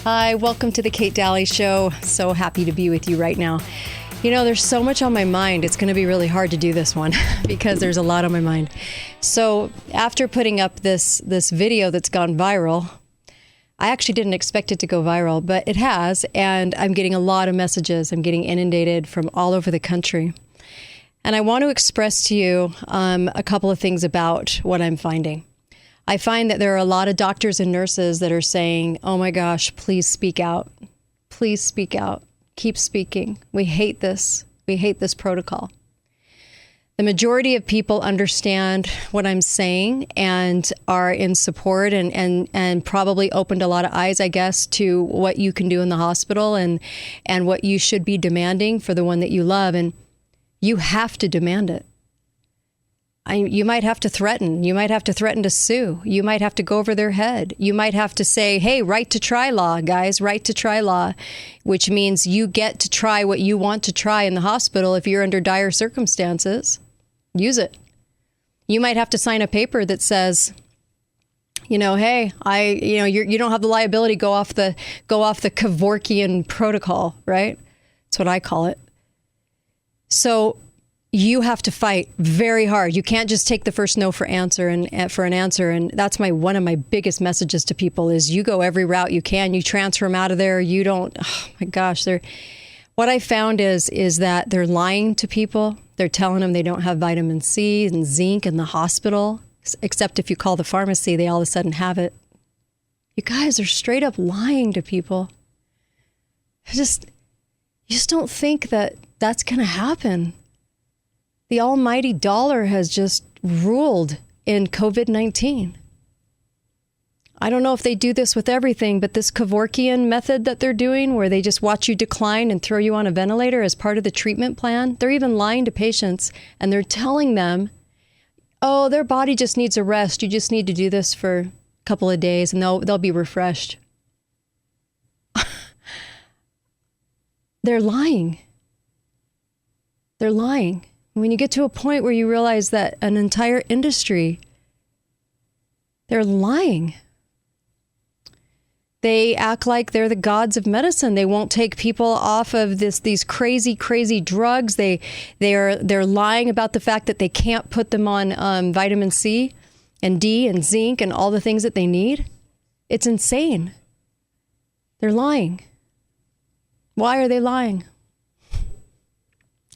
Hi, welcome to the Kate Daly Show. So happy to be with you right now. You know, there's so much on my mind. It's going to be really hard to do this one because there's a lot on my mind. So after putting up this video that's gone viral, I actually didn't expect it to go viral, but it has. And I'm getting a lot of messages. I'm getting inundated from all over the country. And I want to express to you a couple of things about what I'm finding. I find that there are a lot of doctors and nurses that are saying, oh my gosh, please speak out. Please speak out. Keep speaking. We hate this. We hate this protocol. The majority of people understand what I'm saying and are in support and probably opened a lot of eyes, I guess, to what you can do in the hospital and what you should be demanding for the one that you love. And you have to demand it. You might have to threaten. You might have to threaten to sue. You might have to go over their head. You might have to say, hey, right to try law, guys, right to try law, which means you get to try what you want to try in the hospital if you're under dire circumstances. Use it. You might have to sign a paper that says, you know, hey, you don't have the liability, go off the Kevorkian protocol, right? That's what I call it. So you have to fight very hard. You can't just take the first no for an answer. And that's one of my biggest messages to people is you go every route you can. You transfer them out of there. You don't. Oh my gosh. What I found is that they're lying to people. They're telling them they don't have vitamin C and zinc in the hospital, except if you call the pharmacy, they all of a sudden have it. You guys are straight up lying to people. You just don't think that that's going to happen. The almighty dollar has just ruled in COVID-19. I don't know if they do this with everything, but this Kevorkian method that they're doing where they just watch you decline and throw you on a ventilator as part of the treatment plan, they're even lying to patients and they're telling them, oh, their body just needs a rest. You just need to do this for a couple of days and they'll be refreshed. They're lying. They're lying. When you get to a point where you realize that an entire industry, they're lying. They act like they're the gods of medicine. They won't take people off of these crazy, crazy drugs. They're lying about the fact that they can't put them on vitamin C and D and zinc and all the things that they need. It's insane. They're lying. Why are they lying?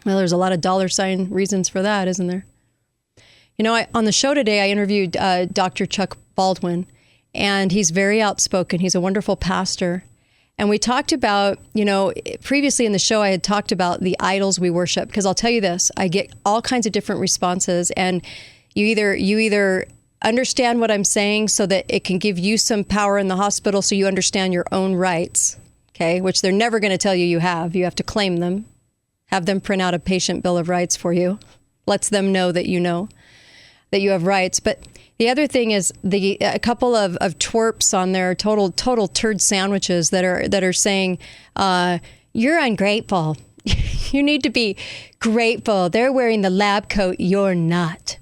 Well, there's a lot of dollar sign reasons for that, isn't there? You know, on the show today, I interviewed Dr. Chuck Baldwin, and he's very outspoken. He's a wonderful pastor. And we talked about, you know, previously in the show, I had talked about the idols we worship, because I'll tell you this, I get all kinds of different responses, and you either understand what I'm saying so that it can give you some power in the hospital so you understand your own rights, okay, which they're never going to tell you you have. You have to claim them. Have them print out a patient bill of rights for you. Lets them know that you have rights. But the other thing is a couple of twerps on their total turd sandwiches that are saying, you're ungrateful. You need to be grateful. They're wearing the lab coat. You're not.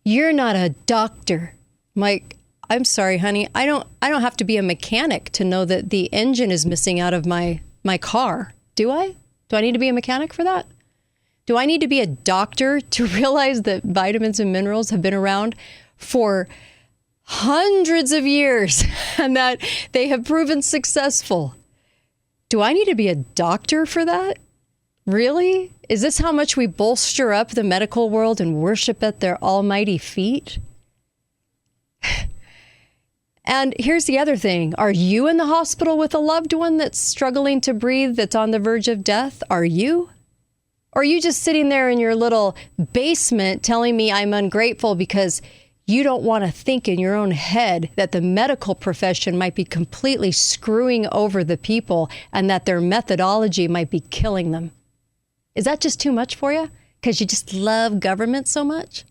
You're not a doctor. Mike, I'm sorry, honey. I don't have to be a mechanic to know that the engine is missing out of my car. Do I? Do I need to be a mechanic for that? Do I need to be a doctor to realize that vitamins and minerals have been around for hundreds of years and that they have proven successful? Do I need to be a doctor for that? Really? Is this how much we bolster up the medical world and worship at their almighty feet? And here's the other thing. Are you in the hospital with a loved one that's struggling to breathe, that's on the verge of death? Are you? Or are you just sitting there in your little basement telling me I'm ungrateful because you don't want to think in your own head that the medical profession might be completely screwing over the people and that their methodology might be killing them? Is that just too much for you? Because you just love government so much?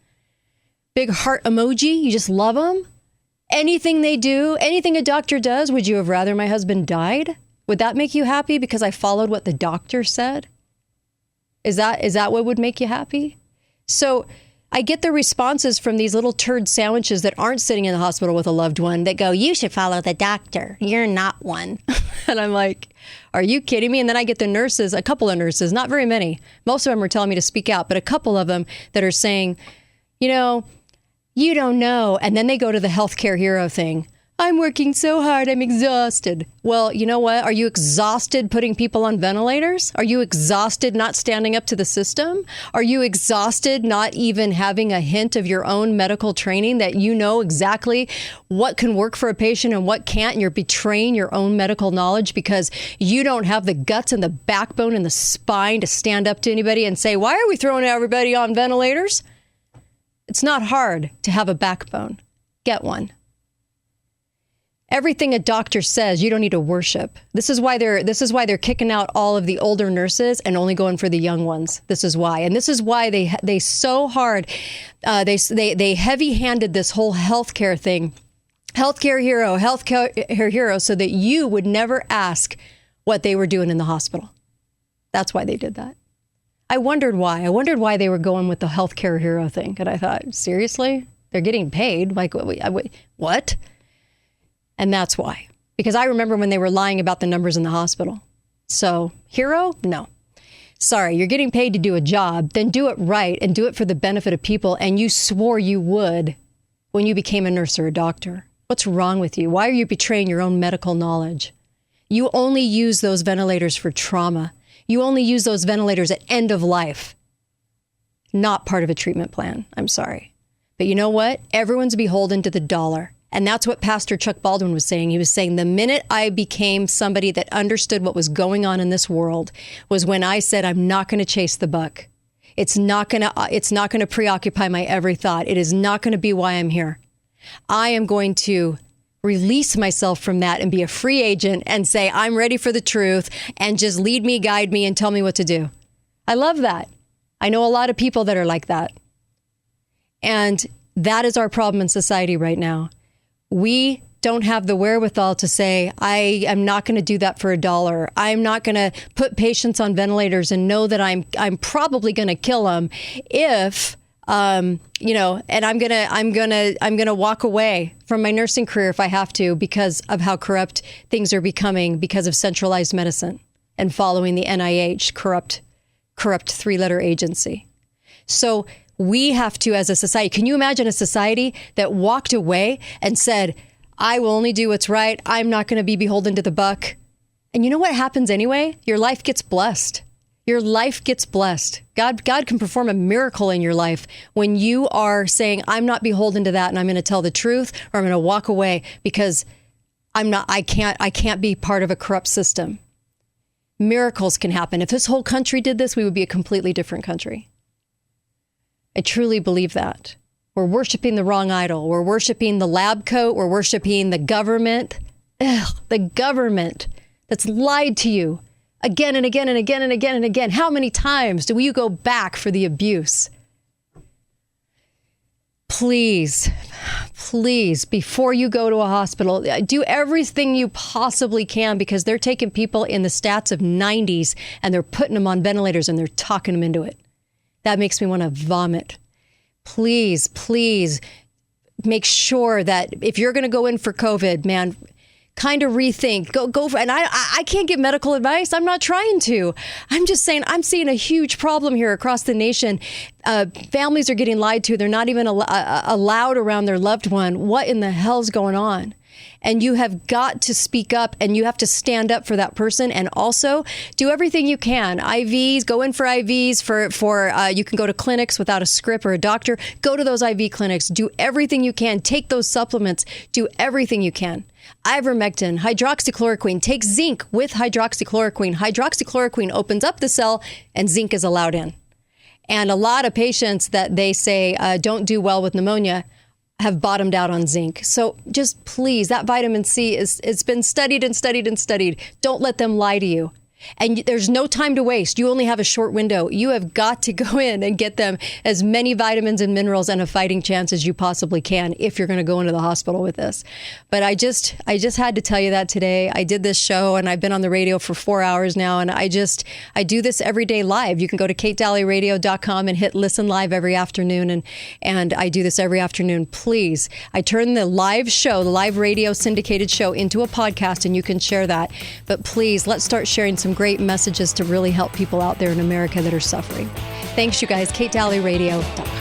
Big heart emoji, you just love them? Anything they do, anything a doctor does, would you have rather my husband died? Would that make you happy because I followed what the doctor said? Is that what would make you happy? So I get the responses from these little turd sandwiches that aren't sitting in the hospital with a loved one that go, you should follow the doctor. You're not one. And I'm like, are you kidding me? And then I get the nurses, a couple of nurses, not very many. Most of them are telling me to speak out, but a couple of them that are saying, you don't know. And then they go to the healthcare hero thing. I'm working so hard. I'm exhausted. Well, you know what? Are you exhausted putting people on ventilators? Are you exhausted not standing up to the system? Are you exhausted not even having a hint of your own medical training that you know exactly what can work for a patient and what can't? And you're betraying your own medical knowledge because you don't have the guts and the backbone and the spine to stand up to anybody and say, why are we throwing everybody on ventilators? It's not hard to have a backbone. Get one. Everything a doctor says, you don't need to worship. This is why they're kicking out all of the older nurses and only going for the young ones. This is why. And this is why they so hard, they heavy-handed this whole healthcare thing. Healthcare hero, so that you would never ask what they were doing in the hospital. That's why they did that. I wondered why. I wondered why they were going with the healthcare hero thing. And I thought, seriously? They're getting paid? Like, what? And that's why. Because I remember when they were lying about the numbers in the hospital. So, hero? No. Sorry, you're getting paid to do a job. Then do it right and do it for the benefit of people. And you swore you would when you became a nurse or a doctor. What's wrong with you? Why are you betraying your own medical knowledge? You only use those ventilators for trauma. You only use those ventilators at end of life. Not part of a treatment plan. I'm sorry. But you know what? Everyone's beholden to the dollar. And that's what Pastor Chuck Baldwin was saying. He was saying the minute I became somebody that understood what was going on in this world was when I said, I'm not going to chase the buck. It's not going to preoccupy my every thought. It is not going to be why I'm here. I am going to release myself from that and be a free agent and say, I'm ready for the truth and just lead me, guide me, and tell me what to do. I love that. I know a lot of people that are like that. And that is our problem in society right now. We don't have the wherewithal to say, I am not going to do that for $1. I'm not going to put patients on ventilators and know that I'm probably going to kill them if, and I'm going to walk away from my nursing career if I have to because of how corrupt things are becoming because of centralized medicine and following the NIH corrupt 3-letter agency. So we have to, as a society, can you imagine a society that walked away and said, I will only do what's right. I'm not going to be beholden to the buck. And you know what happens anyway? Your life gets blessed. Your life gets blessed. God can perform a miracle in your life when you are saying, I'm not beholden to that and I'm going to tell the truth or I'm going to walk away because I can't be part of a corrupt system. Miracles can happen. If this whole country did this, we would be a completely different country. I truly believe that. We're worshiping the wrong idol. We're worshiping the lab coat. We're worshiping the government. The government that's lied to you again and again and again and again and again. How many times do you go back for the abuse? Please, before you go to a hospital, do everything you possibly can because they're taking people in the stats of 90s and they're putting them on ventilators and they're talking them into it. That makes me want to vomit. Please make sure that if you're going to go in for COVID, man, kind of rethink. Go for, and I can't give medical advice. I'm not trying to. I'm just saying I'm seeing a huge problem here across the nation. Families are getting lied to. They're not even allowed around their loved one. What in the hell's going on? And you have got to speak up and you have to stand up for that person and also do everything you can. IVs, go in for IVs for you can go to clinics without a script or a doctor. Go to those IV clinics. Do everything you can. Take those supplements. Do everything you can. Ivermectin, hydroxychloroquine. Take zinc with hydroxychloroquine. Hydroxychloroquine opens up the cell and zinc is allowed in. And a lot of patients that they say don't do well with pneumonia have bottomed out on zinc. So just please, that vitamin C it's been studied and studied and studied. Don't let them lie to you. And there's no time to waste. You only have a short window. You have got to go in and get them as many vitamins and minerals and a fighting chance as you possibly can if you're going to go into the hospital with this. But I just had to tell you that today. I did this show and I've been on the radio for 4 hours now. And I do this every day live. You can go to katedalleyradio.com and hit listen live every afternoon. And I do this every afternoon. Please, I turn the live show, the live radio syndicated show into a podcast, and you can share that. But please, let's start sharing some great messages to really help people out there in America that are suffering. Thanks, you guys. katedalleyradio.com.